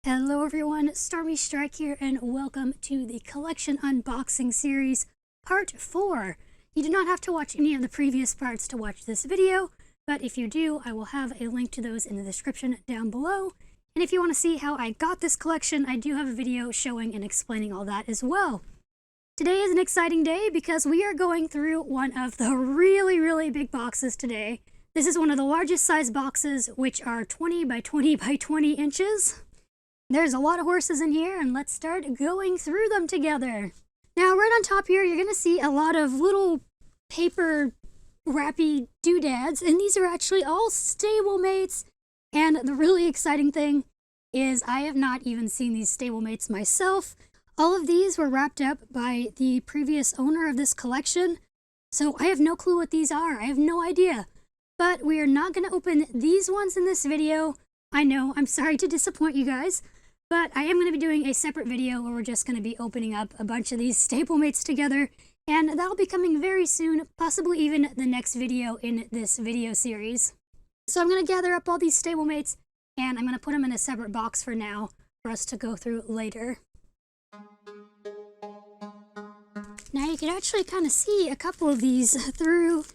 Hello everyone, Stormy Strike here, and welcome to the collection unboxing series, part 4. You do not have to watch any of the previous parts to watch this video, but if you do, I will have a link to those in the description down below. And if you want to see how I got this collection, I do have a video showing and explaining all that as well. Today is an exciting day because we are going through one of the really big boxes today. This is one of the largest size boxes, which are 20 by 20 by 20 inches. There's a lot of horses in here, and let's start going through them together. Now, right on top here, you're going to see a lot of little paper wrappy doodads, and these are actually all stablemates. And the really exciting thing is I have not even seen these stablemates myself. All of these were wrapped up by the previous owner of this collection, so I have no clue what these are. I have no idea. But we are not going to open these ones in this video. I know, I'm sorry to disappoint you guys, but I am going to be doing a separate video where we're just going to be opening up a bunch of these stablemates together, and that'll be coming very soon, possibly even the next video in this video series. So I'm going to gather up all these stablemates, and I'm going to put them in a separate box for now for us to go through later. Now you can actually kind of see a couple of these through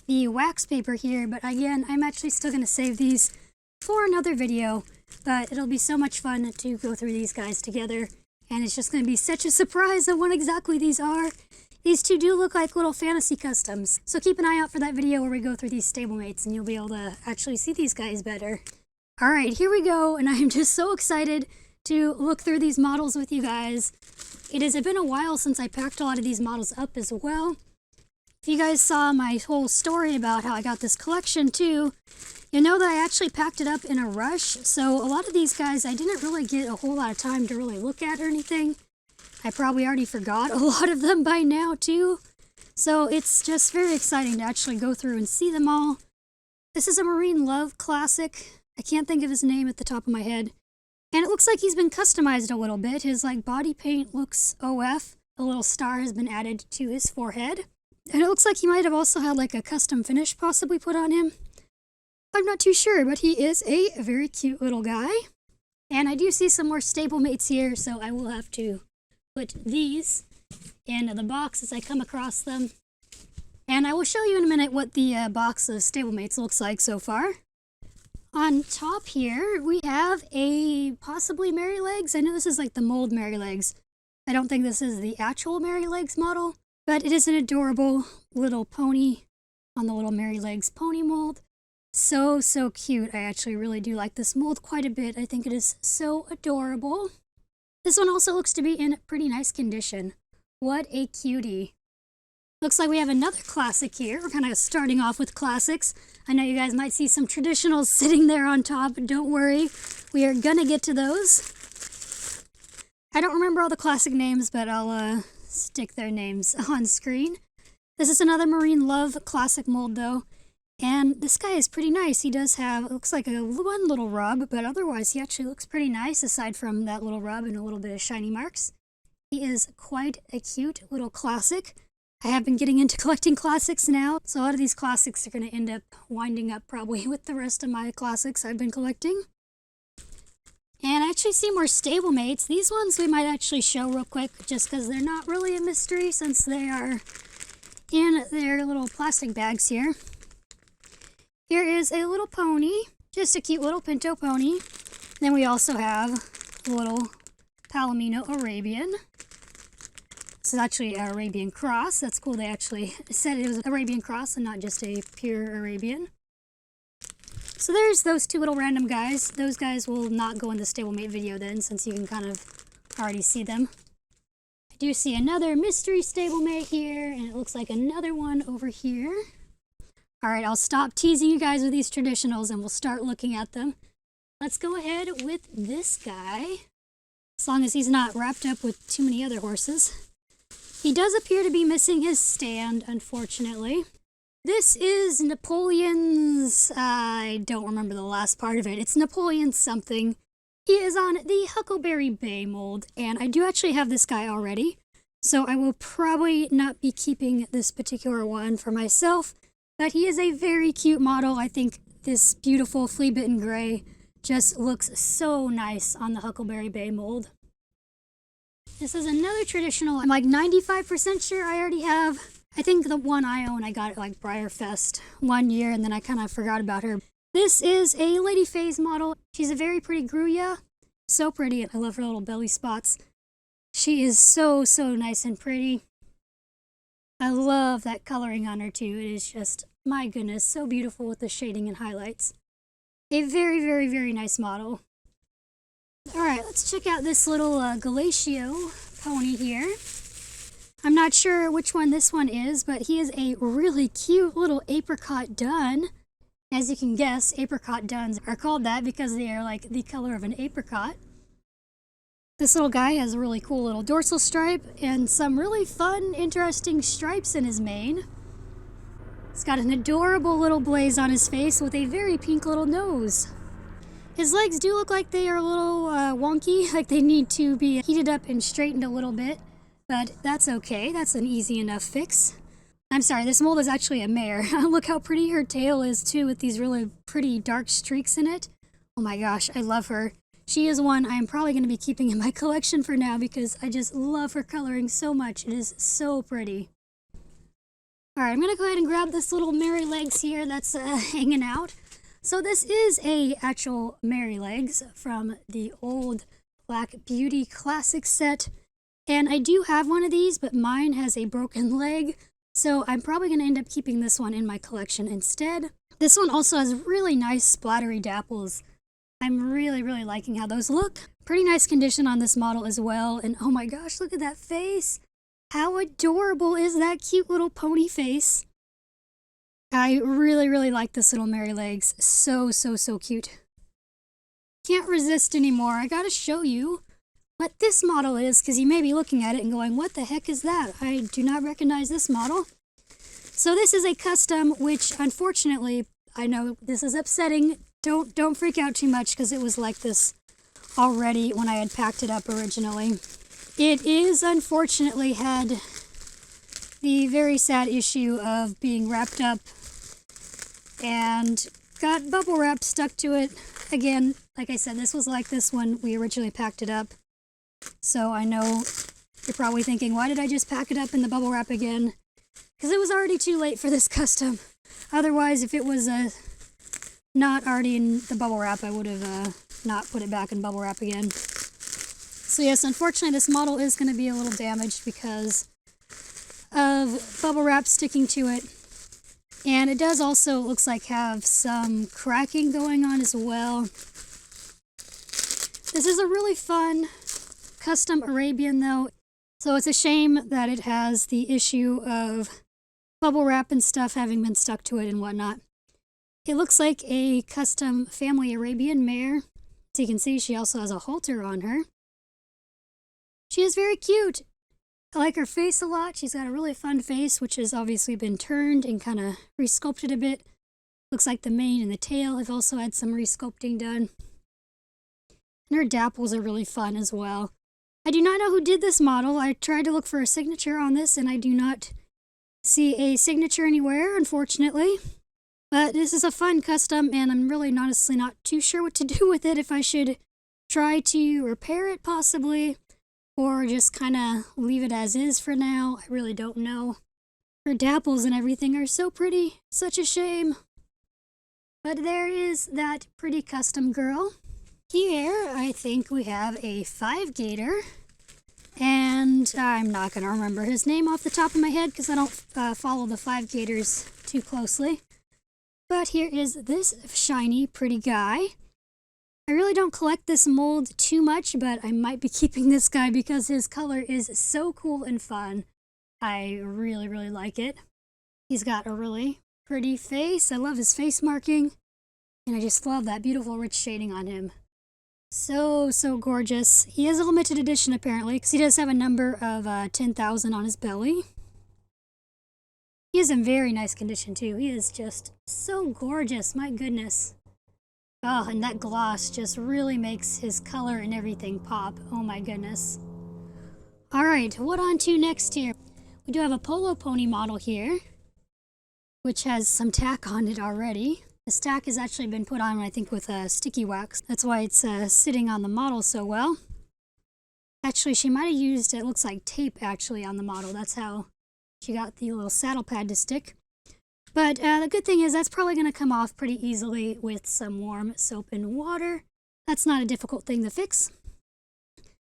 the wax paper here, but again, I'm actually still going to save these for another video, but it'll be so much fun to go through these guys together, and it's just going to be such a surprise on what exactly these are. These two do look like little fantasy customs, so keep an eye out for that video where we go through these stablemates and you'll be able to actually see these guys better. Alright, here we go, and I'm just so excited to look through these models with you guys. It has been a while since I packed a lot of these models up as well. If you guys saw my whole story about how I got this collection too, you know that I actually packed it up in a rush, so a lot of these guys I didn't really get a whole lot of time to really look at or anything. I probably already forgot a lot of them by now too, so it's just very exciting to actually go through and see them all. This is a Marine Love classic. I can't think of his name at the top of my head. And it looks like he's been customized a little bit. His body paint looks OF. A little star has been added to his forehead. And it looks like he might have also had a custom finish possibly put on him. I'm not too sure, but he is a very cute little guy. And I do see some more stablemates here, so I will have to put these in the box as I come across them. And I will show you in a minute what the box of stablemates looks like so far. On top here, we have a possibly Mary Legs. I know this is the mold Mary Legs. I don't think this is the actual Mary Legs model, but it is an adorable little pony on the little Mary Legs pony mold. So cute. I actually really do like this mold quite a bit. I think it is so adorable. This one also looks to be in pretty nice condition. What a cutie. Looks like we have another classic here. We're kind of starting off with classics. I know you guys might see some traditionals sitting there on top. Don't worry. We are gonna get to those. I don't remember all the classic names, but I'll stick their names on screen. This is another Marine Love classic mold though. And this guy is pretty nice. He does have, it looks like one little rub, but otherwise he actually looks pretty nice aside from that little rub and a little bit of shiny marks. He is quite a cute little classic. I have been getting into collecting classics now, so a lot of these classics are going to end up winding up probably with the rest of my classics I've been collecting. And I actually see more stablemates. These ones we might actually show real quick just because they're not really a mystery since they are in their little plastic bags here. Here is a little pony, just a cute little pinto pony. Then we also have a little Palomino Arabian. This is actually an Arabian cross. That's cool. They actually said it was an Arabian cross and not just a pure Arabian. So there's those two little random guys. Those guys will not go in the stablemate video then, since you can kind of already see them. I do see another mystery stablemate here, and it looks like another one over here. Alright, I'll stop teasing you guys with these traditionals and we'll start looking at them. Let's go ahead with this guy, as long as he's not wrapped up with too many other horses. He does appear to be missing his stand, unfortunately. This is Napoleon's, I don't remember the last part of it. It's Napoleon something. He is on the Huckleberry Bay mold, and I do actually have this guy already. So I will probably not be keeping this particular one for myself. But he is a very cute model. I think this beautiful flea-bitten gray just looks so nice on the Huckleberry Bay mold. This is another traditional, I'm like 95% sure I already have. I think the one I own, I got it like Breyer Fest one year, and then I kind of forgot about her. This is a Lady Faye's model. She's a very pretty Gruya. So pretty, and I love her little belly spots. She is so nice and pretty. I love that coloring on her too. It is just, my goodness, so beautiful with the shading and highlights. A very nice model. Alright, let's check out this little Galatio pony here. I'm not sure which one this one is, but he is a really cute little apricot dun. As you can guess, apricot duns are called that because they are like the color of an apricot. This little guy has a really cool little dorsal stripe and some really fun, interesting stripes in his mane. He's got an adorable little blaze on his face with a very pink little nose. His legs do look like they are a little wonky, like they need to be heated up and straightened a little bit, but that's okay. That's an easy enough fix. I'm sorry, this mold is actually a mare. Look how pretty her tail is too, with these really pretty dark streaks in it. Oh my gosh, I love her. She is one I'm probably going to be keeping in my collection for now because I just love her coloring so much. It is so pretty. Alright, I'm going to go ahead and grab this little Mary Legs here that's hanging out. So this is a actual Mary Legs from the old Black Beauty Classic set. And I do have one of these, but mine has a broken leg. So I'm probably going to end up keeping this one in my collection instead. This one also has really nice splattery dapples. I'm really liking how those look. Pretty nice condition on this model as well. And oh my gosh, look at that face. How adorable is that cute little pony face? I really like this little Mary Legs. So cute. Can't resist anymore. I gotta show you what this model is, because you may be looking at it and going, what the heck is that? I do not recognize this model. So this is a custom, which unfortunately, I know this is upsetting. Don't freak out too much, because it was like this already when I had packed it up originally. It is unfortunately had the very sad issue of being wrapped up and got bubble wrap stuck to it. Again, like I said, this was like this when we originally packed it up. So I know you're probably thinking, why did I just pack it up in the bubble wrap again? Because it was already too late for this custom. Otherwise, if it was not already in the bubble wrap, I would have not put it back in bubble wrap again. So yes, unfortunately this model is going to be a little damaged because of bubble wrap sticking to it. And it does also, looks like, have some cracking going on as well. This is a really fun custom Arabian though. So it's a shame that it has the issue of bubble wrap and stuff having been stuck to it and whatnot. It looks like a custom family Arabian mare. As you can see, she also has a halter on her. She is very cute. I like her face a lot. She's got a really fun face, which has obviously been turned and kind of resculpted a bit. Looks like the mane and the tail have also had some resculpting done. And her dapples are really fun as well. I do not know who did this model. I tried to look for a signature on this, and I do not see a signature anywhere, unfortunately. But this is a fun custom, and I'm really honestly not too sure what to do with it. If I should try to repair it, possibly, or just kind of leave it as is for now. I really don't know. Her dapples and everything are so pretty. Such a shame. But there is that pretty custom girl. Here, I think we have a 5-gator. And I'm not going to remember his name off the top of my head because I don't follow the 5-gators too closely. But here is this shiny, pretty guy. I really don't collect this mold too much, but I might be keeping this guy because his color is so cool and fun. I really like it. He's got a really pretty face. I love his face marking. And I just love that beautiful rich shading on him. So gorgeous. He is a limited edition apparently, because he does have a number of 10,000 on his belly. He is in very nice condition too. He is just so gorgeous, my goodness. Oh, and that gloss just really makes his color and everything pop. Oh my goodness. Alright, what on to next here? We do have a polo pony model here, which has some tack on it already. The stack has actually been put on, I think, with sticky wax. That's why it's sitting on the model so well. Actually, she might have used, it looks like tape actually on the model. That's how she got the little saddle pad to stick. But the good thing is that's probably going to come off pretty easily with some warm soap and water. That's not a difficult thing to fix.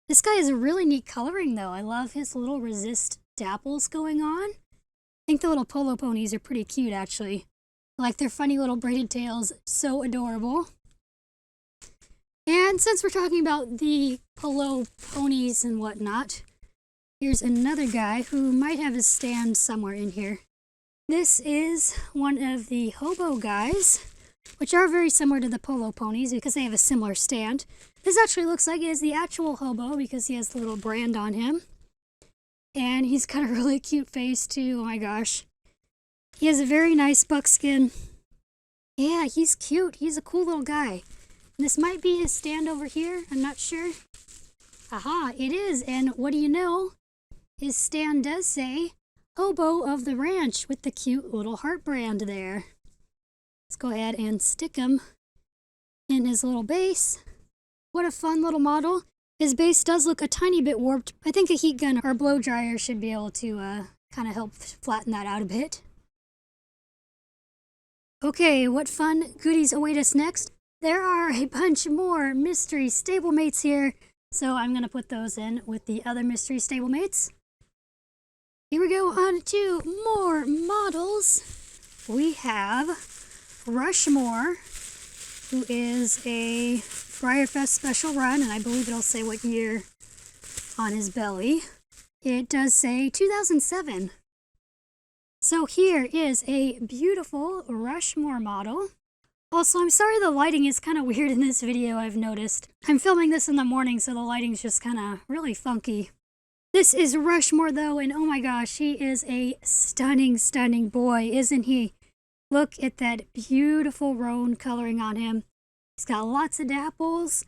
This guy is a really neat coloring though. I love his little resist dapples going on. I think the little polo ponies are pretty cute actually. I like their funny little braided tails, so adorable. And since we're talking about the polo ponies and whatnot, here's another guy who might have his stand somewhere in here. This is one of the hobo guys, which are very similar to the polo ponies because they have a similar stand. This actually looks like it is the actual hobo because he has the little brand on him. And he's got a really cute face too, oh my gosh. He has a very nice buckskin. Yeah, he's cute. He's a cool little guy. And this might be his stand over here. I'm not sure. Aha, it is. And what do you know? His stand does say Hobo of the Ranch with the cute little heart brand there. Let's go ahead and stick him in his little base. What a fun little model. His base does look a tiny bit warped. I think a heat gun or blow dryer should be able to kind of help flatten that out a bit. Okay, what fun goodies await us next? There are a bunch more mystery stablemates here, so I'm going to put those in with the other mystery stablemates. Here we go on to more models. We have Rushmore, who is a Breyer Fest special run, and I believe it'll say what year on his belly. It does say 2007. So here is a beautiful Rushmore model. Also, I'm sorry the lighting is kind of weird in this video, I've noticed. I'm filming this in the morning, so the lighting's just kind of really funky. This is Rushmore, though, and oh my gosh, he is a stunning, stunning boy, isn't he? Look at that beautiful roan coloring on him. He's got lots of dapples.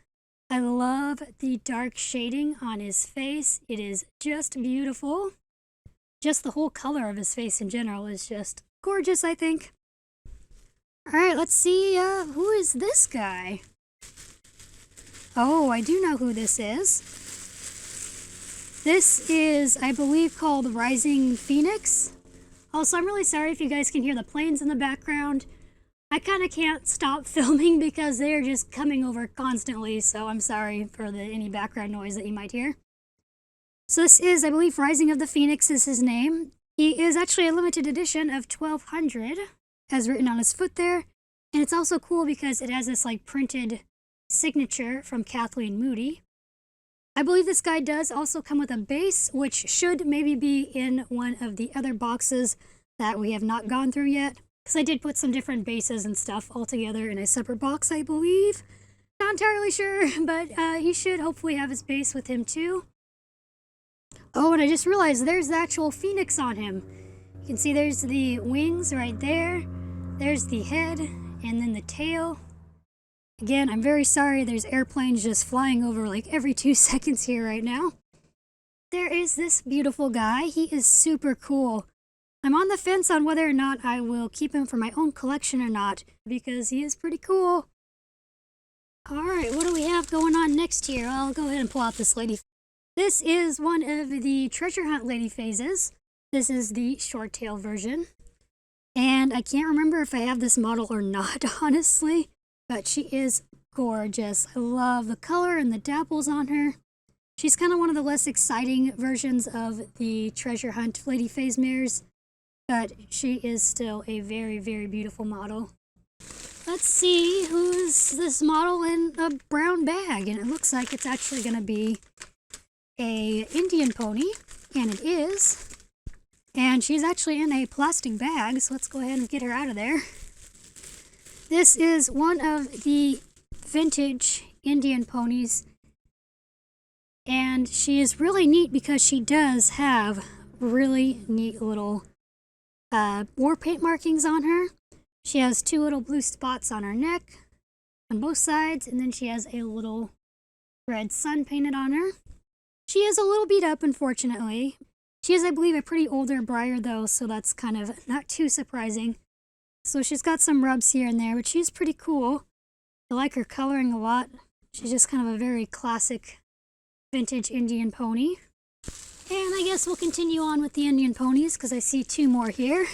I love the dark shading on his face. It is just beautiful. Just the whole color of his face in general is just gorgeous, I think. Alright, let's see, who is this guy? Oh, I do know who this is. This is, I believe, called Rising Phoenix. Also, I'm really sorry if you guys can hear the planes in the background. I kind of can't stop filming because they're just coming over constantly, so I'm sorry for any background noise that you might hear. So this is, I believe, Rising of the Phoenix is his name. He is actually a limited edition of 1200, as written on his foot there. And it's also cool because it has this like printed signature from Kathleen Moody. I believe this guy does also come with a base, which should maybe be in one of the other boxes that we have not gone through yet. Because I did put some different bases and stuff all together in a separate box, I believe. Not entirely sure, but he should hopefully have his base with him too. Oh, and I just realized there's the actual phoenix on him. You can see there's the wings right there. There's the head, and then the tail. Again, I'm very sorry there's airplanes just flying over like every 2 seconds here right now. There is this beautiful guy. He is super cool. I'm on the fence on whether or not I will keep him for my own collection or not, because he is pretty cool. Alright, what do we have going on next here? I'll go ahead and pull out this lady. This is one of the treasure hunt lady phases. This is the short tail version. And I can't remember if I have this model or not, honestly. But she is gorgeous. I love the color and the dapples on her. She's kind of one of the less exciting versions of the treasure hunt lady phase mares. But she is still a very, very beautiful model. Let's see who's this model in a brown bag. And it looks like it's actually going to be a Indian pony, and it is. And she's actually in a plastic bag, so let's go ahead and get her out of there. This is one of the vintage Indian ponies, and she is really neat because she does have really neat little war paint markings on her. She has 2 little blue spots on her neck on both sides, and then she has a little red sun painted on her. She is a little beat up, unfortunately. She is, I believe, a pretty older Breyer, though, so that's kind of not too surprising. So she's got some rubs here and there, but she's pretty cool. I like her coloring a lot. She's just kind of a very classic vintage Indian pony. And I guess we'll continue on with the Indian ponies because I see two more here.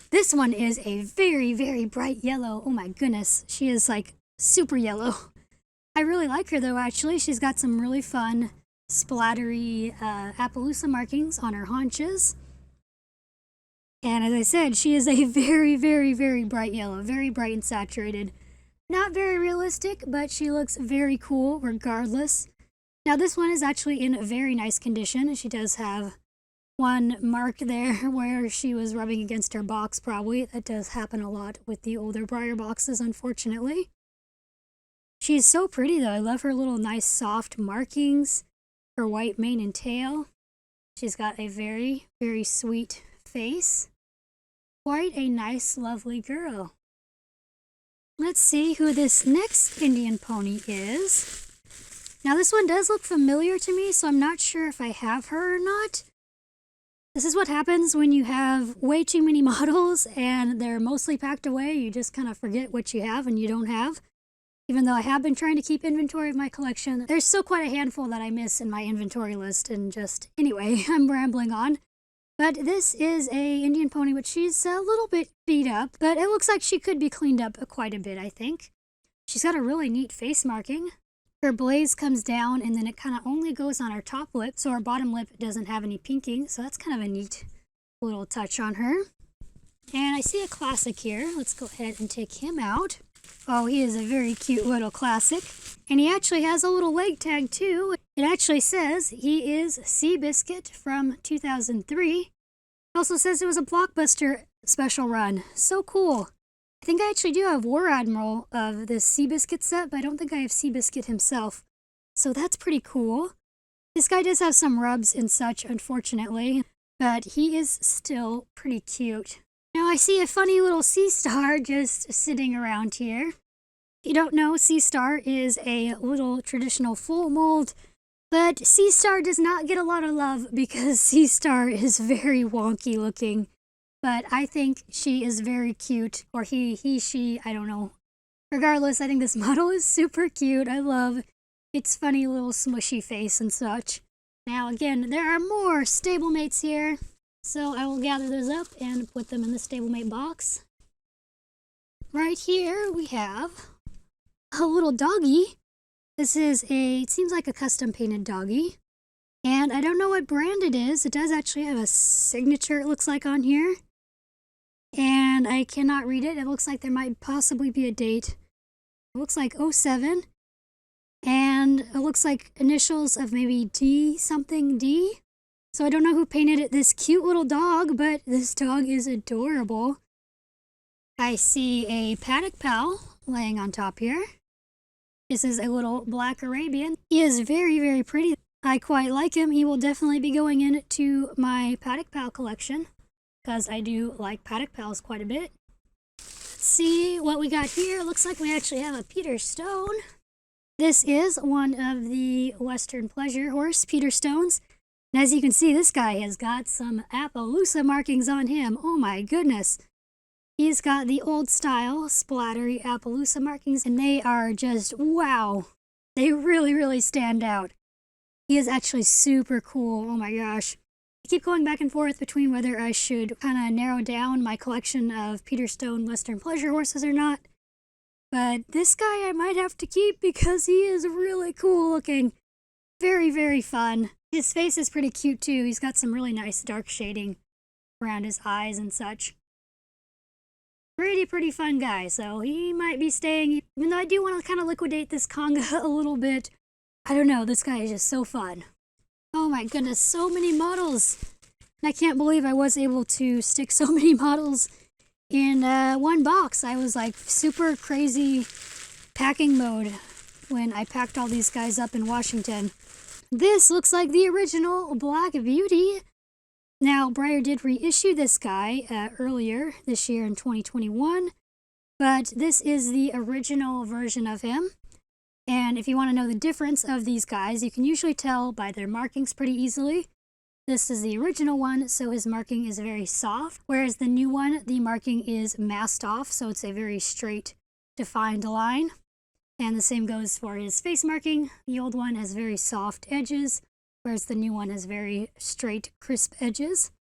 This one is a very, very bright yellow. Oh my goodness, she is like super yellow. I really like her though, actually. She's got some really fun splattery Appaloosa markings on her haunches. And as I said, she is a very, very, very bright yellow, very bright and saturated. Not very realistic, but she looks very cool regardless. Now this one is actually in very nice condition. She does have one mark there where she was rubbing against her box probably. That does happen a lot with the older Breyer boxes, unfortunately. She's so pretty though. I love her little nice soft markings, her white mane and tail. She's got a very, very sweet face. Quite a nice, lovely girl. Let's see who this next Indian pony is. Now this one does look familiar to me, so I'm not sure if I have her or not. This is what happens when you have way too many models and they're mostly packed away. You just kind of forget what you have and you don't have. Even though I have been trying to keep inventory of my collection, there's still quite a handful that I miss in my inventory list. And just, anyway, I'm rambling on. But this is a Indian pony, which she's a little bit beat up, but it looks like she could be cleaned up quite a bit, I think. She's got a really neat face marking. Her blaze comes down and then it kind of only goes on her top lip, so her bottom lip doesn't have any pinking, so that's kind of a neat little touch on her. And I see a classic here. Let's go ahead and take him out. Oh, he is a very cute little classic. And he actually has a little leg tag too. It actually says he is Seabiscuit from 2003. It also says it was a Blockbuster special run. So cool. I think I actually do have War Admiral of this Seabiscuit set, but I don't think I have Seabiscuit himself. So that's pretty cool. This guy does have some rubs and such, unfortunately, but he is still pretty cute. Now I see a funny little sea star just sitting around here. If you don't know, Sea Star is a little traditional full mold, but Sea Star does not get a lot of love because Sea Star is very wonky looking. But I think she is very cute, or he, she, I don't know. Regardless, I think this model is super cute. I love its funny little smushy face and such. Now again, there are more stablemates here, so I will gather those up and put them in the stablemate box. Right here we have a little doggy. This is it seems like a custom painted doggy. And I don't know what brand it is. It does actually have a signature, it looks like, on here. And I cannot read it. It looks like there might possibly be a date. It looks like 07. And it looks like initials of maybe D something D. So I don't know who painted it. This cute little dog, but this dog is adorable. I see a Paddock Pal laying on top here. This is a little black Arabian. He is very, very pretty. I quite like him. He will definitely be going into my Paddock Pal collection because I do like Paddock Pals quite a bit. Let's see what we got here. Looks like we actually have a Peter Stone. This is one of the Western Pleasure horse Peter Stones. And as you can see, this guy has got some Appaloosa markings on him. Oh my goodness. He's got the old style splattery Appaloosa markings, and they are just wow. They really, really stand out. He is actually super cool. Oh my gosh. I keep going back and forth between whether I should kind of narrow down my collection of Peter Stone Western Pleasure horses or not. But this guy I might have to keep because he is really cool looking. Very, very fun. His face is pretty cute too. He's got some really nice dark shading around his eyes and such. Pretty fun guy, so he might be staying, even though I do want to kind of liquidate this conga a little bit. I don't know, this guy is just so fun. Oh my goodness, so many models. And I can't believe I was able to stick so many models in one box. I was like super crazy packing mode when I packed all these guys up in Washington. This looks like the original Black Beauty. Now, Breyer did reissue this guy earlier this year in 2021, but this is the original version of him. And if you want to know the difference of these guys, you can usually tell by their markings pretty easily. This is the original one, so his marking is very soft, whereas the new one, the marking is masked off, so it's a very straight, defined line. And the same goes for his face marking. The old one has very soft edges, whereas the new one has very straight, crisp edges.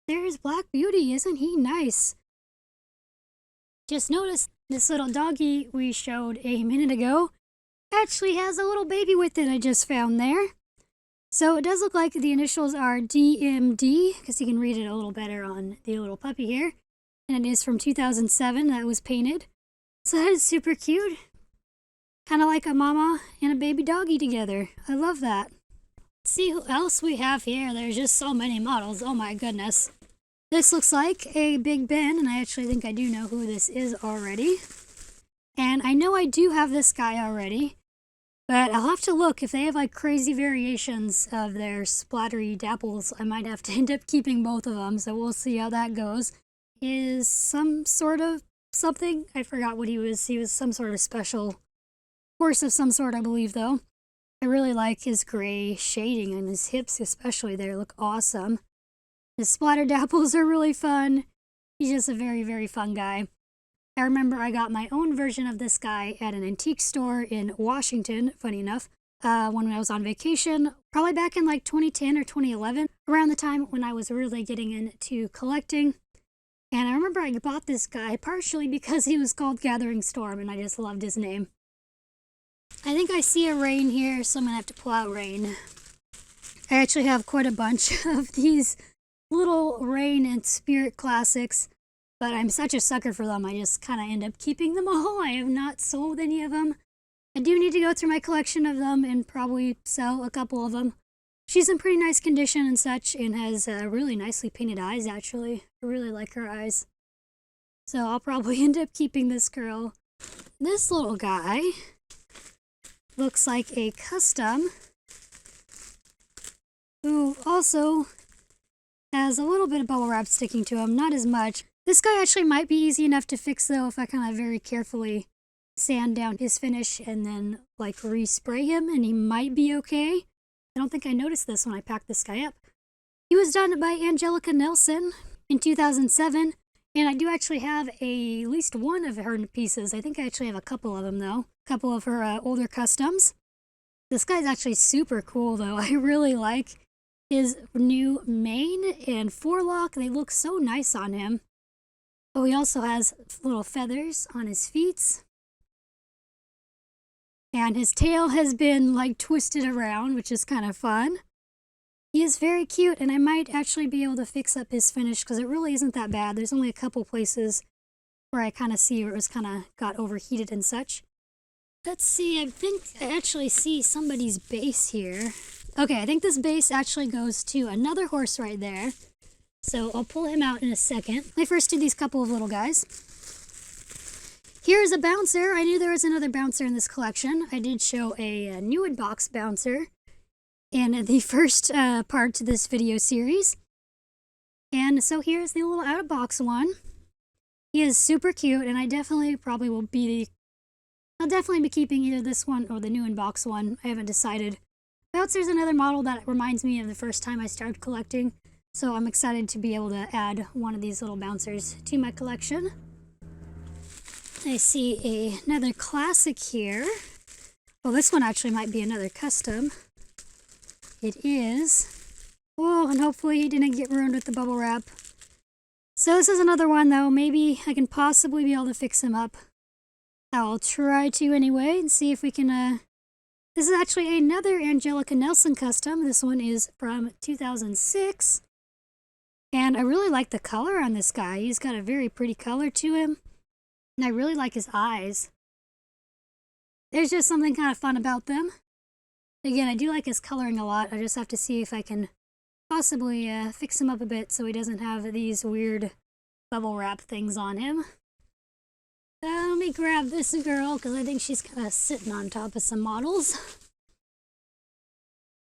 There's Black Beauty, isn't he nice? Just noticed this little doggy we showed a minute ago actually has a little baby with it I just found there. So it does look like the initials are DMD, because you can read it a little better on the little puppy here. And it is from 2007 that was painted. So that is super cute. Kind of like a mama and a baby doggy together. I love that. Let's see who else we have here. There's just so many models. Oh my goodness. This looks like a Big Ben, and I actually think I do know who this is already. And I know I do have this guy already. But I'll have to look. If they have like crazy variations of their splattery dapples, I might have to end up keeping both of them, so we'll see how that goes. Is some sort of something? I forgot what he was. He was some sort of special horse of some sort, I believe, though. I really like his gray shading on his hips, especially there. Look awesome. His splatter dapples are really fun. He's just a very, very fun guy. I remember I got my own version of this guy at an antique store in Washington, funny enough, when I was on vacation, probably back in like 2010 or 2011, around the time when I was really getting into collecting. And I remember I bought this guy partially because he was called Gathering Storm, and I just loved his name. I think I see a Rain here, so I'm going to have to pull out Rain. I actually have quite a bunch of these little Rain and Spirit classics. But I'm such a sucker for them, I just kind of end up keeping them all. I have not sold any of them. I do need to go through my collection of them and probably sell a couple of them. She's in pretty nice condition and such, and has really nicely painted eyes, actually. I really like her eyes. So I'll probably end up keeping this girl. This little guy looks like a custom, who also has a little bit of bubble wrap sticking to him, not as much. This guy actually might be easy enough to fix, though, if I kind of very carefully sand down his finish and then, like, respray him, and he might be okay. I don't think I noticed this when I packed this guy up. He was done by Angelica Nelson in 2007, and I do actually have at least one of her pieces. I think I actually have a couple of them, though. A couple of her older customs. This guy's actually super cool, though. I really like his new mane and forelock. They look so nice on him. Oh, he also has little feathers on his feet. And his tail has been like twisted around, which is kind of fun. He is very cute, and I might actually be able to fix up his finish because it really isn't that bad. There's only a couple places where I kind of see where it was kind of got overheated and such. Let's see, I think I actually see somebody's base here. Okay, I think this base actually goes to another horse right there. So I'll pull him out in a second. Let me first do these couple of little guys. Here's a bouncer. I knew there was another bouncer in this collection. I did show a new box bouncer in the first part to this video series. And so here's the little out-of-box one. He is super cute, and I definitely probably will be... I'll definitely be keeping either this one or the new in-box one. I haven't decided. Bouncer's another model that reminds me of the first time I started collecting. So I'm excited to be able to add one of these little bouncers to my collection. I see another classic here. Well, this one actually might be another custom. It is. Oh, and hopefully he didn't get ruined with the bubble wrap. So this is another one, though. Maybe I can possibly be able to fix him up. I'll try to anyway and see if we can... This is actually another Angelica Nelson custom. This one is from 2006. And I really like the color on this guy. He's got a very pretty color to him. And I really like his eyes. There's just something kind of fun about them. Again, I do like his coloring a lot. I just have to see if I can possibly fix him up a bit so he doesn't have these weird bubble wrap things on him. Let me grab this girl because I think she's kind of sitting on top of some models.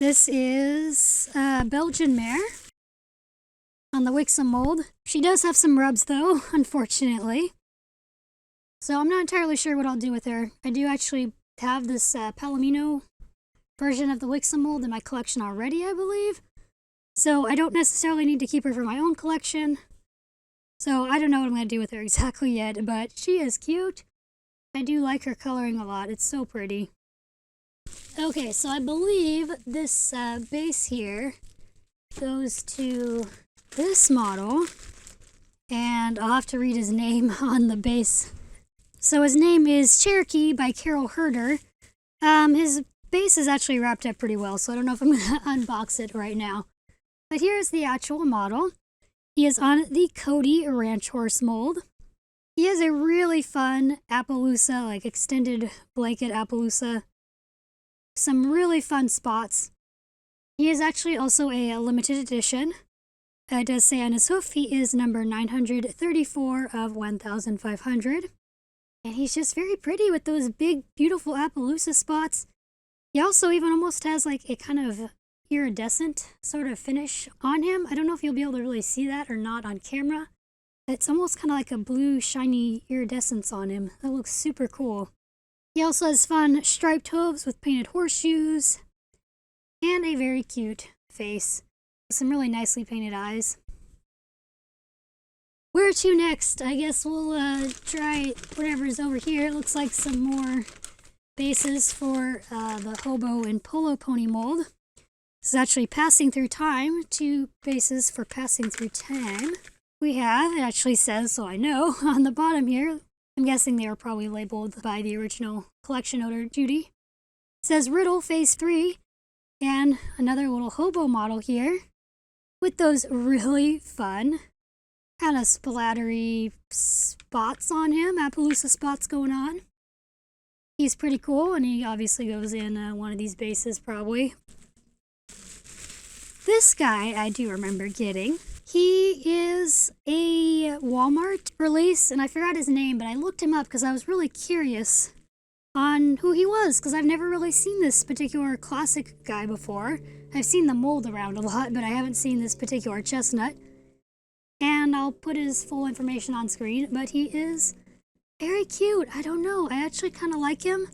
This is Belgian mare on the Wixom mold. She does have some rubs though, unfortunately. So I'm not entirely sure what I'll do with her. I do actually have this Palomino version of the Wixom mold in my collection already, I believe. So I don't necessarily need to keep her for my own collection. So I don't know what I'm going to do with her exactly yet, but she is cute. I do like her coloring a lot. It's so pretty. Okay, so I believe this base here goes to this model, and I'll have to read his name on the base. So his name is Cherokee by Carol Herder. His base is actually wrapped up pretty well, so I don't know if I'm going to unbox it right now. But here's the actual model. He is on the Cody Ranch Horse mold. He has a really fun Appaloosa, like extended blanket Appaloosa. Some really fun spots. He is actually also a limited edition. It does say on his hoof he is number 934 of 1,500. And he's just very pretty with those big, beautiful Appaloosa spots. He also even almost has like a kind of iridescent sort of finish on him. I don't know if you'll be able to really see that or not on camera. It's almost kind of like a blue, shiny iridescence on him. That looks super cool. He also has fun striped hooves with painted horseshoes and a very cute face with some really nicely painted eyes. Where to next? I guess we'll try whatever's over here. It looks like some more bases for the Hobo and Polo Pony mold. This is actually passing through time. 2 bases for passing through time. We have, it actually says, so I know, on the bottom here. I'm guessing they are probably labeled by the original collection owner, Judy. It says Riddle Phase 3, and another little hobo model here with those really fun kind of splattery spots on him, Appaloosa spots going on. He's pretty cool, and he obviously goes in one of these bases probably. This guy I do remember getting. He is a Walmart release, and I forgot his name, but I looked him up because I was really curious on who he was, because I've never really seen this particular classic guy before. I've seen the mold around a lot, but I haven't seen this particular chestnut. And I'll put his full information on screen, but he is very cute. I don't know, I actually kind of like him.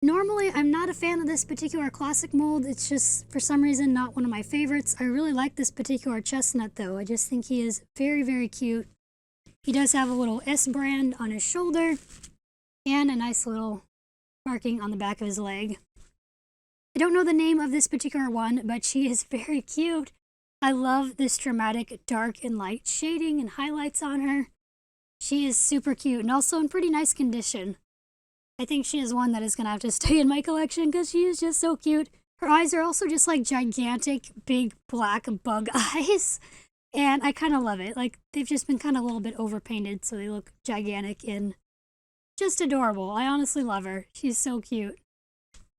Normally, I'm not a fan of this particular classic mold. It's just, for some reason, not one of my favorites. I really like this particular chestnut, though. I just think he is very, very cute. He does have a little S brand on his shoulder and a nice little marking on the back of his leg. I don't know the name of this particular one, but she is very cute. I love this dramatic dark and light shading and highlights on her. She is super cute and also in pretty nice condition. I think she is one that is going to have to stay in my collection because she is just so cute. Her eyes are also just like gigantic, big, black bug eyes. And I kind of love it. Like, they've just been kind of a little bit overpainted, so they look gigantic and just adorable. I honestly love her. She's so cute.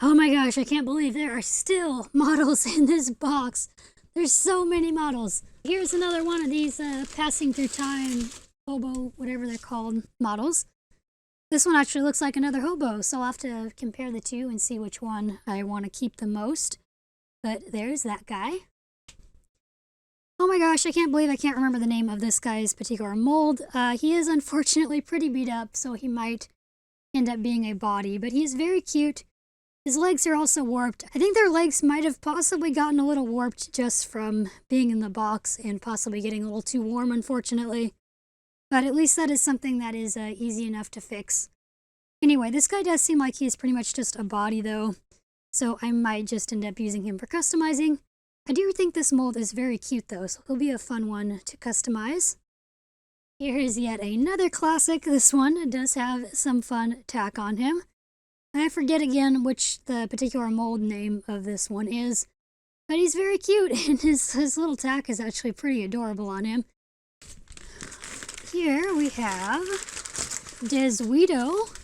Oh my gosh, I can't believe there are still models in this box. There's so many models. Here's another one of these passing through time, hobo, whatever they're called, models. This one actually looks like another hobo, so I'll have to compare the two and see which one I want to keep the most. But there's that guy. Oh my gosh, I can't believe I can't remember the name of this guy's particular mold. He is unfortunately pretty beat up, so he might end up being a body, but he's very cute. His legs are also warped. I think their legs might have possibly gotten a little warped just from being in the box and possibly getting a little too warm, unfortunately. But at least that is something that is easy enough to fix. Anyway, this guy does seem like he's pretty much just a body, though, so I might just end up using him for customizing. I do think this mold is very cute, though, so he'll be a fun one to customize. Here is yet another classic. This one does have some fun tack on him. I forget again which the particular mold name of this one is, but he's very cute, and his little tack is actually pretty adorable on him. Here we have Desweedo,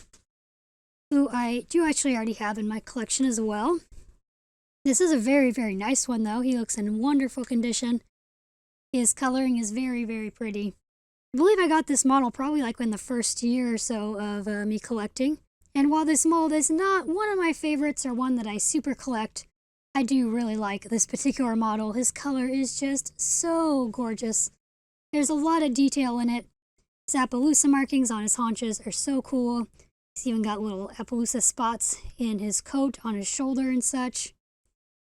who I do actually already have in my collection as well. This is a very, very nice one, though. He looks in wonderful condition. His coloring is very, very pretty. I believe I got this model probably like in the first year or so of me collecting. And while this mold is not one of my favorites or one that I super collect, I do really like this particular model. His color is just so gorgeous. There's a lot of detail in it. His Appaloosa markings on his haunches are so cool. He's even got little Appaloosa spots in his coat, on his shoulder and such.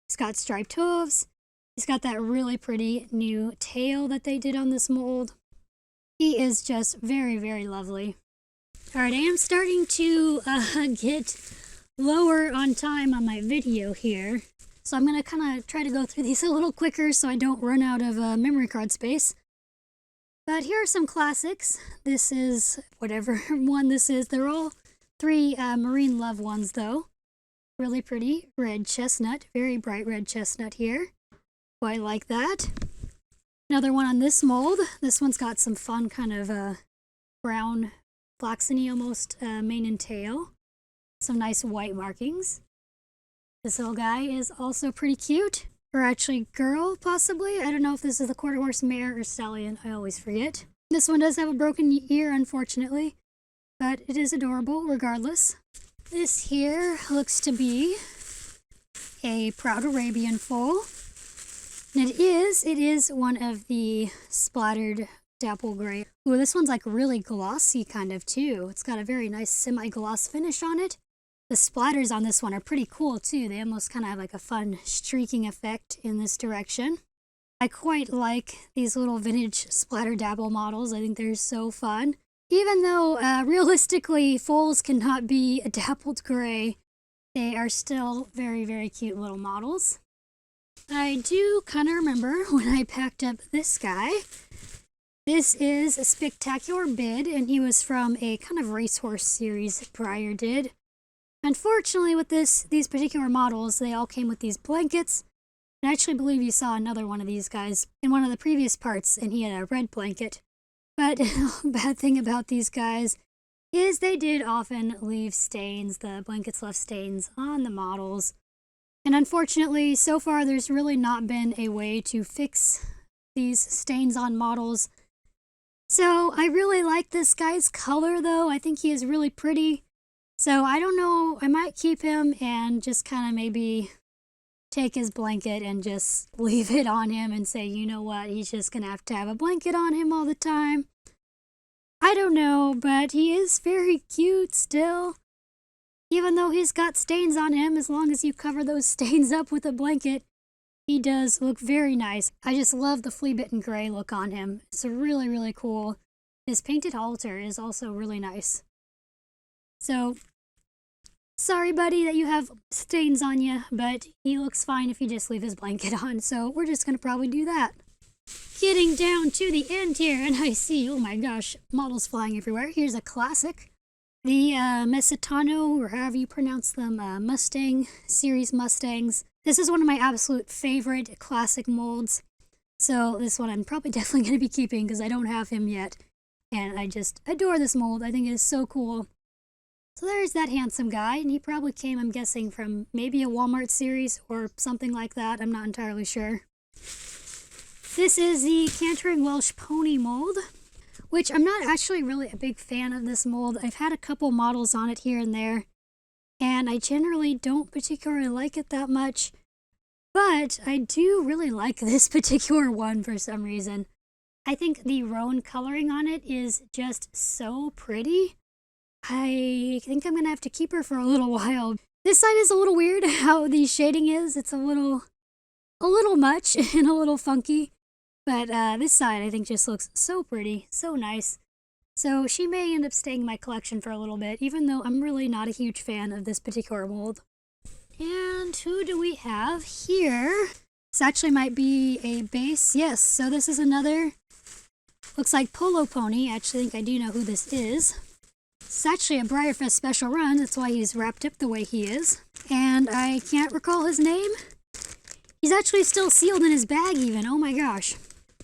He's got striped hooves. He's got that really pretty new tail that they did on this mold. He is just very, very lovely. Alright, I am starting to get lower on time on my video here. So I'm going to kind of try to go through these a little quicker so I don't run out of memory card space. But here are some classics. This is whatever one this is. They're all three Marine Love ones though. Really pretty red chestnut. Very bright red chestnut here. Quite like that. Another one on this mold. This one's got some fun kind of brown, flaxeny almost mane and tail. Some nice white markings. This little guy is also pretty cute. Or actually girl, possibly. I don't know if this is the quarter horse mare or stallion. I always forget. This one does have a broken ear, unfortunately. But it is adorable regardless. This here looks to be a Proud Arabian foal. And it is one of the splattered dapple gray. Ooh, this one's like really glossy kind of too. It's got a very nice semi-gloss finish on it. The splatters on this one are pretty cool too. They almost kind of have like a fun streaking effect in this direction. I quite like these little vintage splatter dapple models. I think they're so fun. Even though realistically foals cannot be a dappled gray, they are still very, very cute little models. I do kind of remember when I packed up this guy. This is a Spectacular Bid, and he was from a kind of racehorse series Breyer did. Unfortunately, with these particular models, they all came with these blankets. And I actually believe you saw another one of these guys in one of the previous parts, and he had a red blanket. But the bad thing about these guys is they did often leave stains. The blankets left stains on the models. And unfortunately, so far, there's really not been a way to fix these stains on models. So I really like this guy's color, though. I think he is really pretty. So I don't know, I might keep him and just kind of maybe take his blanket and just leave it on him and say, you know what, he's just going to have a blanket on him all the time. I don't know, but he is very cute still. Even though he's got stains on him, as long as you cover those stains up with a blanket, he does look very nice. I just love the flea-bitten gray look on him. It's really, really cool. His painted halter is also really nice. So, sorry buddy that you have stains on you, but he looks fine if you just leave his blanket on, so we're just going to probably do that. Getting down to the end here, and I see, oh my gosh, models flying everywhere. Here's a classic. The Mesitano, or however you pronounce them, Mustang, series Mustangs. This is one of my absolute favorite classic molds. So this one I'm probably definitely going to be keeping because I don't have him yet. And I just adore this mold. I think it is so cool. So there's that handsome guy, and he probably came, I'm guessing, from maybe a Walmart series or something like that. I'm not entirely sure. This is the Cantering Welsh Pony mold, which I'm not actually really a big fan of this mold. I've had a couple models on it here and there, and I generally don't particularly like it that much. But I do really like this particular one for some reason. I think the roan coloring on it is just so pretty. I think I'm going to have to keep her for a little while. This side is a little weird how the shading is. It's a little much and a little funky. But this side I think just looks so pretty, so nice. So she may end up staying in my collection for a little bit, even though I'm really not a huge fan of this particular mold. And who do we have here? This actually might be a base. Yes, so this is another, looks like Polo Pony. I actually think I do know who this is. It's actually a Breyerfest special run. That's why he's wrapped up the way he is. And I can't recall his name. He's actually still sealed in his bag even. Oh my gosh.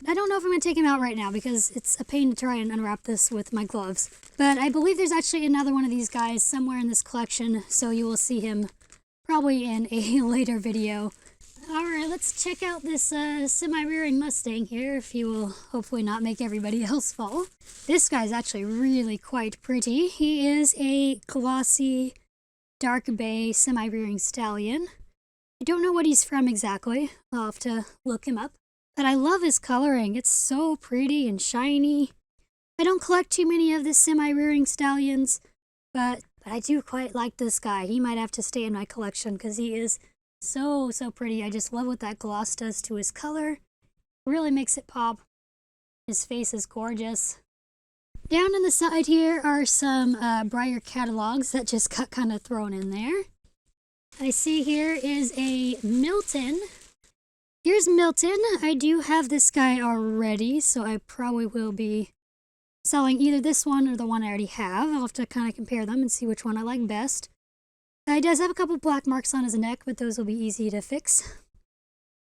I don't know if I'm going to take him out right now because it's a pain to try and unwrap this with my gloves. But I believe there's actually another one of these guys somewhere in this collection, so you will see him probably in a later video. Alright, let's check out this semi-rearing Mustang here, if you will hopefully not make everybody else fall. This guy's actually really quite pretty. He is a glossy, dark bay semi-rearing stallion. I don't know what he's from exactly. I'll have to look him up. But I love his coloring. It's so pretty and shiny. I don't collect too many of the semi-rearing stallions, but I do quite like this guy. He might have to stay in my collection because he is So pretty. I just love what that gloss does to his color. Really makes it pop. His face is gorgeous. Down on the side here are some Breyer catalogs that just got kind of thrown in there. I see here is a Milton. Here's Milton. I do have this guy already, so I probably will be selling either this one or the one I already have. I'll have to kind of compare them and see which one I like best. He does have a couple black marks on his neck, but those will be easy to fix.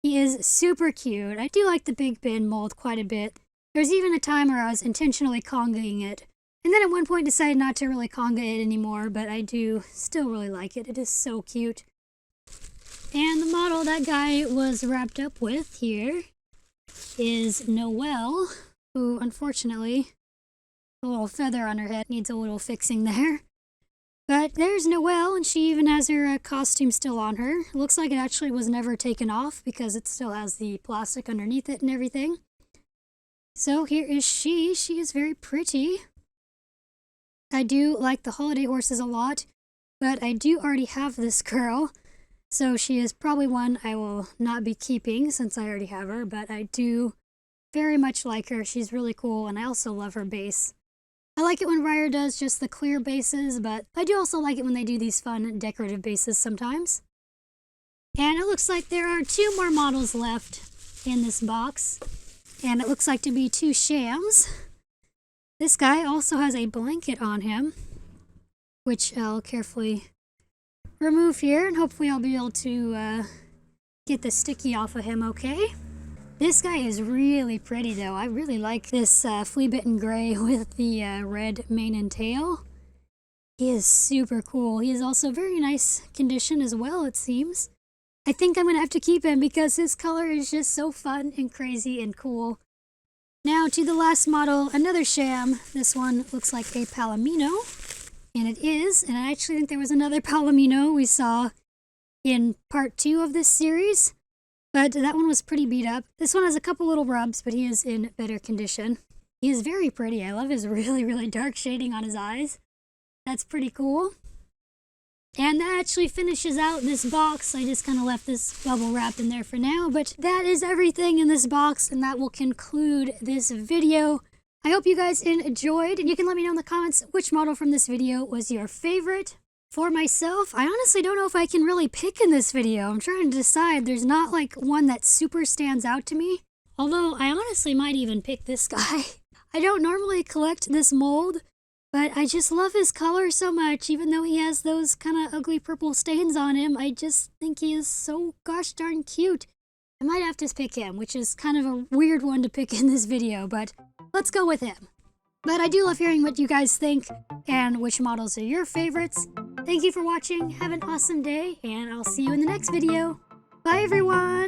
He is super cute. I do like the Big Ben mold quite a bit. There's even a time where I was intentionally congaing it, and then at one point decided not to really conga it anymore, but I do still really like it. It is so cute. And the model that guy was wrapped up with here is Noelle, who unfortunately, a little feather on her head needs a little fixing there. But there's Noelle, and she even has her costume still on her. It looks like it actually was never taken off because it still has the plastic underneath it and everything. So here is she. She is very pretty. I do like the holiday horses a lot, but I do already have this girl. So she is probably one I will not be keeping since I already have her, but I do very much like her. She's really cool, and I also love her base. I like it when Breyer does just the clear bases, but I do also like it when they do these fun decorative bases sometimes. And it looks like there are 2 more models left in this box, and it looks like to be 2 shams. This guy also has a blanket on him, which I'll carefully remove here, and hopefully I'll be able to get the sticky off of him okay. This guy is really pretty though. I really like this flea-bitten gray with the red mane and tail. He is super cool. He is also very nice condition as well, it seems. I think I'm going to have to keep him because his color is just so fun and crazy and cool. Now to the last model, another sham. This one looks like a Palomino, and it is. And I actually think there was another Palomino we saw in part 2 of this series. But that one was pretty beat up. This one has a couple little rubs, but he is in better condition. He is very pretty. I love his really dark shading on his eyes. That's pretty cool. And that actually finishes out this box. I just kind of left this bubble wrap in there for now, but that is everything in this box, and that will conclude this video. I hope you guys enjoyed, and you can let me know in the comments which model from this video was your favorite. For myself, I honestly don't know if I can really pick in this video. I'm trying to decide. There's not like one that super stands out to me. Although I honestly might even pick this guy. I don't normally collect this mold, but I just love his color so much. Even though he has those kind of ugly purple stains on him, I just think he is so gosh darn cute. I might have to pick him, which is kind of a weird one to pick in this video, but let's go with him. But I do love hearing what you guys think and which models are your favorites. Thank you for watching, have an awesome day, and I'll see you in the next video. Bye everyone!